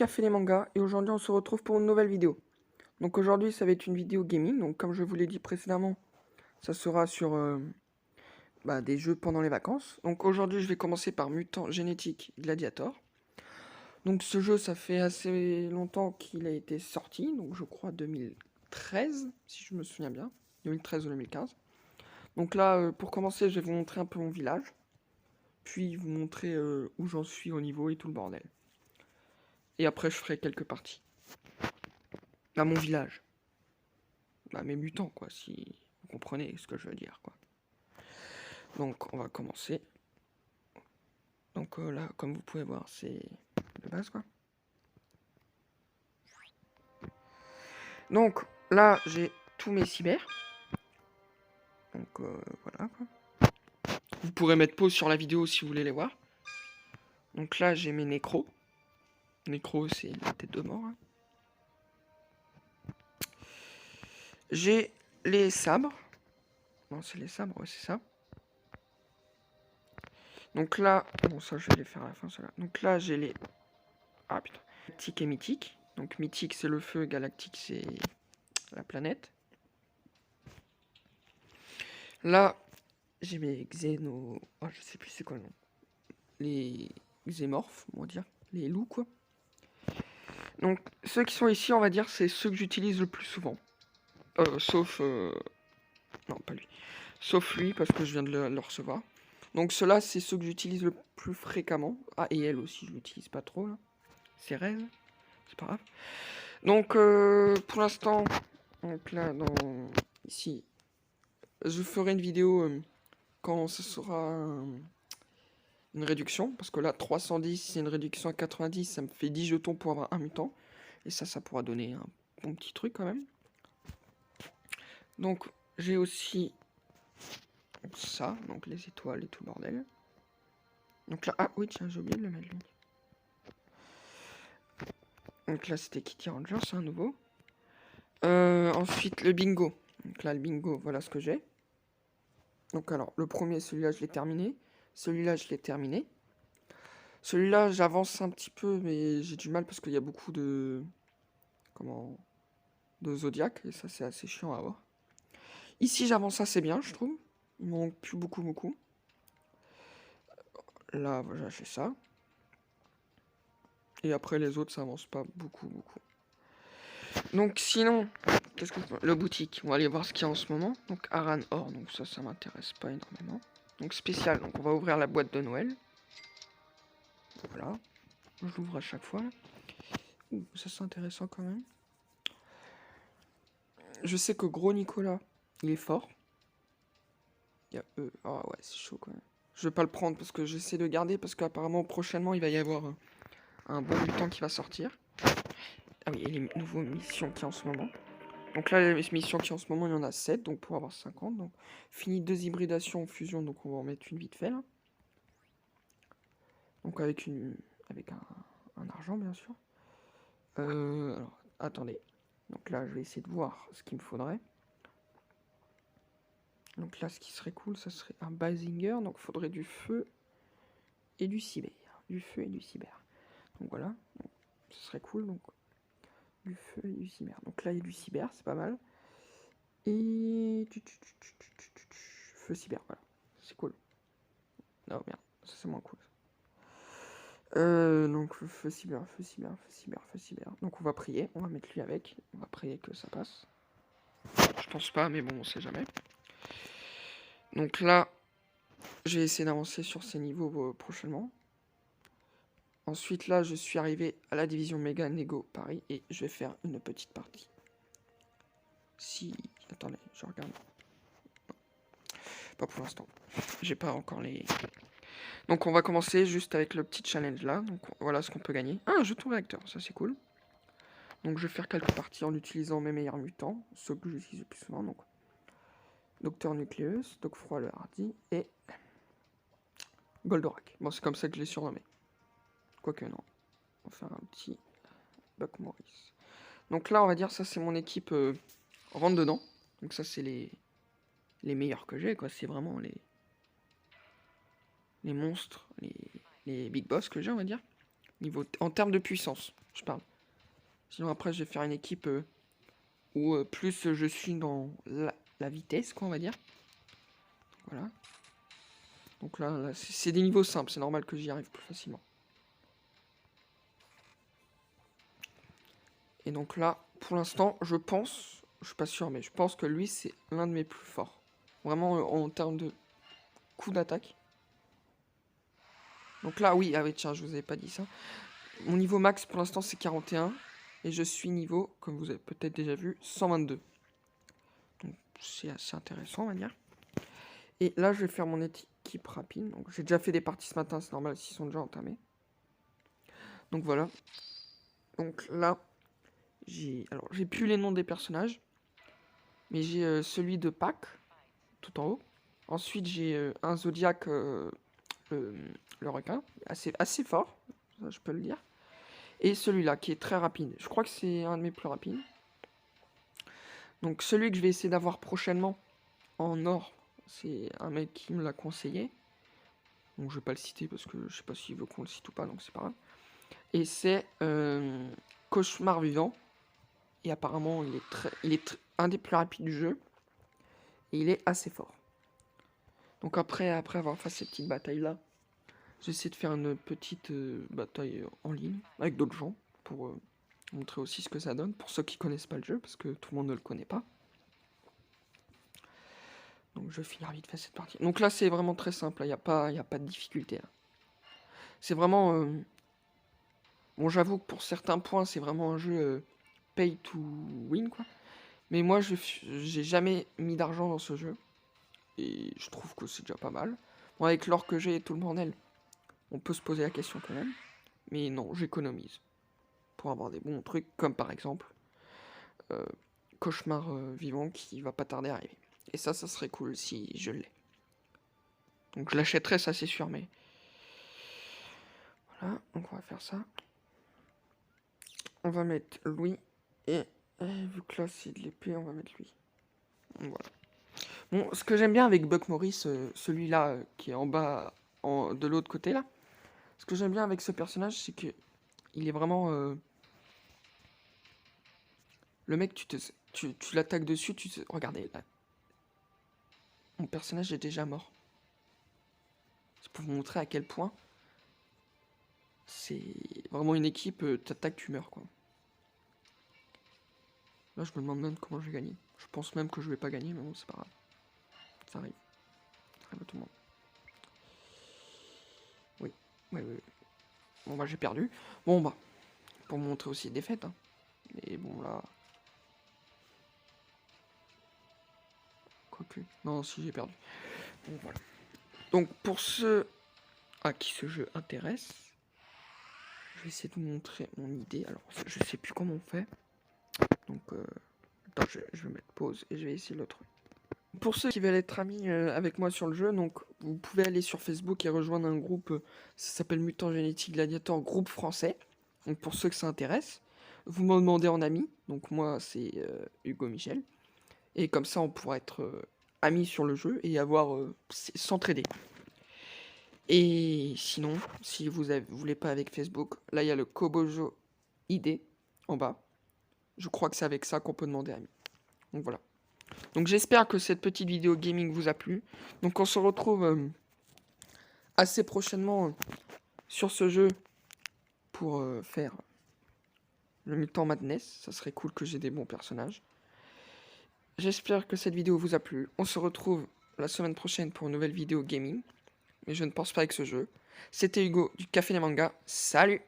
Café les mangas et aujourd'hui on se retrouve pour une nouvelle vidéo. Donc aujourd'hui ça va être une vidéo gaming, donc comme je vous l'ai dit précédemment, ça sera sur des jeux pendant les vacances. Donc aujourd'hui je vais commencer par Mutant Génétique Gladiator. Donc ce jeu ça fait assez longtemps qu'il a été sorti, donc je crois 2013 si je me souviens bien, 2013 ou 2015. Donc là pour commencer je vais vous montrer un peu mon village, puis vous montrer où j'en suis au niveau et tout le bordel. Et après je ferai quelques parties. À mon village. Mes mutants, quoi, si vous comprenez ce que je veux dire, quoi. Donc, on va commencer. Donc là, comme vous pouvez voir, c'est de base, quoi. Donc, là, j'ai tous mes cyber. Donc, voilà, quoi. Vous pourrez mettre pause sur la vidéo si vous voulez les voir. Donc là, j'ai mes nécros. Nécros, c'est la tête de mort. Hein. J'ai les sabres. Non, c'est les sabres, ouais, c'est ça. Donc là, bon, ça, je vais les faire à la fin, cela. Donc là, j'ai les... Ah, putain. Galactique et mythique. Donc mythique, c'est le feu. Galactique, c'est la planète. Là, j'ai mes xéno... Oh, je sais plus c'est quoi le nom. Les xémorphes, on va dire. Les loups, quoi. Donc, ceux qui sont ici, on va dire, c'est ceux que j'utilise le plus souvent. Sauf... Non, pas lui. Sauf lui, parce que je viens de le recevoir. Donc, ceux-là, c'est ceux que j'utilise le plus fréquemment. Ah, et elle aussi, je l'utilise pas trop, là. C'est Rêve. C'est pas grave. Donc, pour l'instant... Donc là, ici... Je ferai une vidéo quand ce sera... une réduction, parce que là 310 c'est une réduction à 90, ça me fait 10 jetons pour avoir un mutant, et ça pourra donner un bon petit truc quand même. Donc j'ai aussi ça, donc les étoiles et tout le bordel. Donc là, ah oui tiens j'ai oublié de le mettre lui. Donc là c'était Kitty Ranger, c'est un nouveau. Ensuite le bingo, donc là le bingo voilà ce que j'ai. Donc alors le premier, celui-là je l'ai terminé, celui-là je l'ai terminé. Celui-là, j'avance un petit peu, mais j'ai du mal parce qu'il y a beaucoup de... de Zodiac, et ça, c'est assez chiant à avoir. Ici, j'avance assez bien, je trouve. Il m'en manque plus beaucoup. Là, voilà, j'ai ça. Et après, les autres, ça avance pas beaucoup. Donc, sinon, qu'est-ce que... Le boutique, on va aller voir ce qu'il y a en ce moment. Donc, Aran Or, donc ça m'intéresse pas énormément. Donc, spécial, donc on va ouvrir la boîte de Noël. Voilà. Je l'ouvre à chaque fois. Ouh, ça c'est intéressant quand même. Je sais que Gros Nicolas, il est fort. Il y a eux. Ah ouais, c'est chaud quand même. Je vais pas le prendre parce que j'essaie de garder parce qu'apparemment prochainement il va y avoir un bon mutant qui va sortir. Ah oui, et les nouveaux missions qu'il y a en ce moment. Donc là, les missions qu'il y a en ce moment, il y en a 7, donc pour avoir 50. Donc fini 2 hybridations en fusion, donc on va en mettre une vite fait là. Donc avec un argent bien sûr. Alors, attendez. Donc là, je vais essayer de voir ce qu'il me faudrait. Donc là, ce qui serait cool, ça serait un Basinger. Donc il faudrait du feu et du cyber. Du feu et du cyber. Donc voilà. Donc, ce serait cool. Donc du feu et du cyber. Donc là, il y a du cyber, c'est pas mal. Et... Feu cyber, voilà. C'est cool. Non, merde. Ça, c'est moins cool. Donc feu cyber. Donc on va prier. On va mettre lui avec. On va prier que ça passe. Je pense pas, mais bon, on sait jamais. Donc là, j'ai essayé d'avancer sur ces niveaux prochainement. Ensuite, là, je suis arrivé à la division Mega Nego Paris et je vais faire une petite partie. Si... Attendez, je regarde. Non. Pas pour l'instant. J'ai pas encore les... Donc on va commencer juste avec le petit challenge là. Donc voilà ce qu'on peut gagner. Ah, un jeton réacteur, ça c'est cool. Donc je vais faire quelques parties en utilisant mes meilleurs mutants. Ceux que j'utilise le plus souvent. Donc Docteur Nucleus, Doc Froid le Hardy et Goldorak. Bon, c'est comme ça que je l'ai surnommé. Quoique non. On va faire un petit Buck Morris. Donc là, on va dire ça c'est mon équipe rentre dedans. Donc ça c'est les meilleurs que j'ai quoi. C'est vraiment les monstres, les big boss que j'ai on va dire. En termes de puissance. je parle. Sinon après je vais faire une équipe où plus je suis dans la vitesse, quoi, on va dire. Voilà. Donc là c'est des niveaux simples, c'est normal que j'y arrive plus facilement. Et donc là, pour l'instant, je pense, je suis pas sûr, mais je pense que lui c'est l'un de mes plus forts. Vraiment en termes de coup d'attaque. Donc là, oui, ah oui, tiens, je vous avais pas dit ça. Mon niveau max pour l'instant c'est 41. Et je suis niveau, comme vous avez peut-être déjà vu, 122. Donc c'est assez intéressant, on va dire. Et là, je vais faire mon équipe rapide. Donc j'ai déjà fait des parties ce matin, c'est normal s'ils sont déjà entamés. Donc voilà. Donc là, j'ai plus les noms des personnages. Mais j'ai celui de Pâques, tout en haut. Ensuite, j'ai un Zodiac, le requin, assez fort, ça, je peux le dire. Et celui-là, qui est très rapide. Je crois que c'est un de mes plus rapides. Donc celui que je vais essayer d'avoir prochainement, en or, c'est un mec qui me l'a conseillé. Donc je vais pas le citer parce que je sais pas s'il veut qu'on le cite ou pas, donc c'est pas grave. Et c'est Cauchemar Vivant. Et apparemment, il est un des plus rapides du jeu. Et il est assez fort. Donc après avoir fait ces petites batailles-là, j'essaie de faire une petite bataille en ligne avec d'autres gens pour montrer aussi ce que ça donne pour ceux qui connaissent pas le jeu parce que tout le monde ne le connaît pas. Donc je vais finir vite fait cette partie. Donc là c'est vraiment très simple, il n'y a pas de difficulté. C'est vraiment... Bon j'avoue que pour certains points c'est vraiment un jeu pay to win quoi. Mais moi j'ai jamais mis d'argent dans ce jeu. Et je trouve que c'est déjà pas mal. Bon avec l'or que j'ai et tout le bordel, on peut se poser la question quand même. Mais non, j'économise. Pour avoir des bons trucs comme par exemple Cauchemar Vivant qui va pas tarder à arriver. Et ça serait cool si je l'ai. Donc je l'achèterai, ça c'est sûr, mais... Voilà, donc on va faire ça. On va mettre lui, et vu que là c'est de l'épée, on va mettre lui. Donc, voilà. Bon, ce que j'aime bien avec Buck Morris, celui-là qui est en bas, de l'autre côté là, ce que j'aime bien avec ce personnage, c'est que il est vraiment... Le mec, tu l'attaques dessus, regardez, là. Mon personnage est déjà mort. C'est pour vous montrer à quel point c'est vraiment une équipe, t'attaques, tu meurs, quoi. Là, je me demande même comment je vais gagner. Je pense même que je vais pas gagner, mais bon, c'est pas grave. Ça arrive. Ça arrive à tout le monde. Oui. Bon, bah, j'ai perdu. Bon, bah, pour me montrer aussi des défaites. Hein. Mais bon, là... Quoique... Non, si, j'ai perdu. Bon, voilà. Donc, pour ceux à qui ce jeu intéresse, je vais essayer de vous montrer mon idée. Alors, je sais plus comment on fait. Donc, attends, je vais mettre pause et je vais essayer l'autre. Pour ceux qui veulent être amis avec moi sur le jeu, donc vous pouvez aller sur Facebook et rejoindre un groupe, ça s'appelle Mutant Génétique Gladiator, groupe français. Donc pour ceux que ça intéresse, vous me demandez en ami. Donc moi c'est Hugo Michel. Et comme ça on pourra être amis sur le jeu et s'entraider. Et sinon, si vous voulez pas avec Facebook, là il y a le Kobojo ID en bas. Je crois que c'est avec ça qu'on peut demander amis. Donc voilà. Donc j'espère que cette petite vidéo gaming vous a plu. Donc on se retrouve assez prochainement sur ce jeu pour faire le Mutant Madness. Ça serait cool que j'ai des bons personnages. J'espère que cette vidéo vous a plu. On se retrouve la semaine prochaine pour une nouvelle vidéo gaming. Mais je ne pense pas avec ce jeu. C'était Hugo du Café des Mangas. Salut!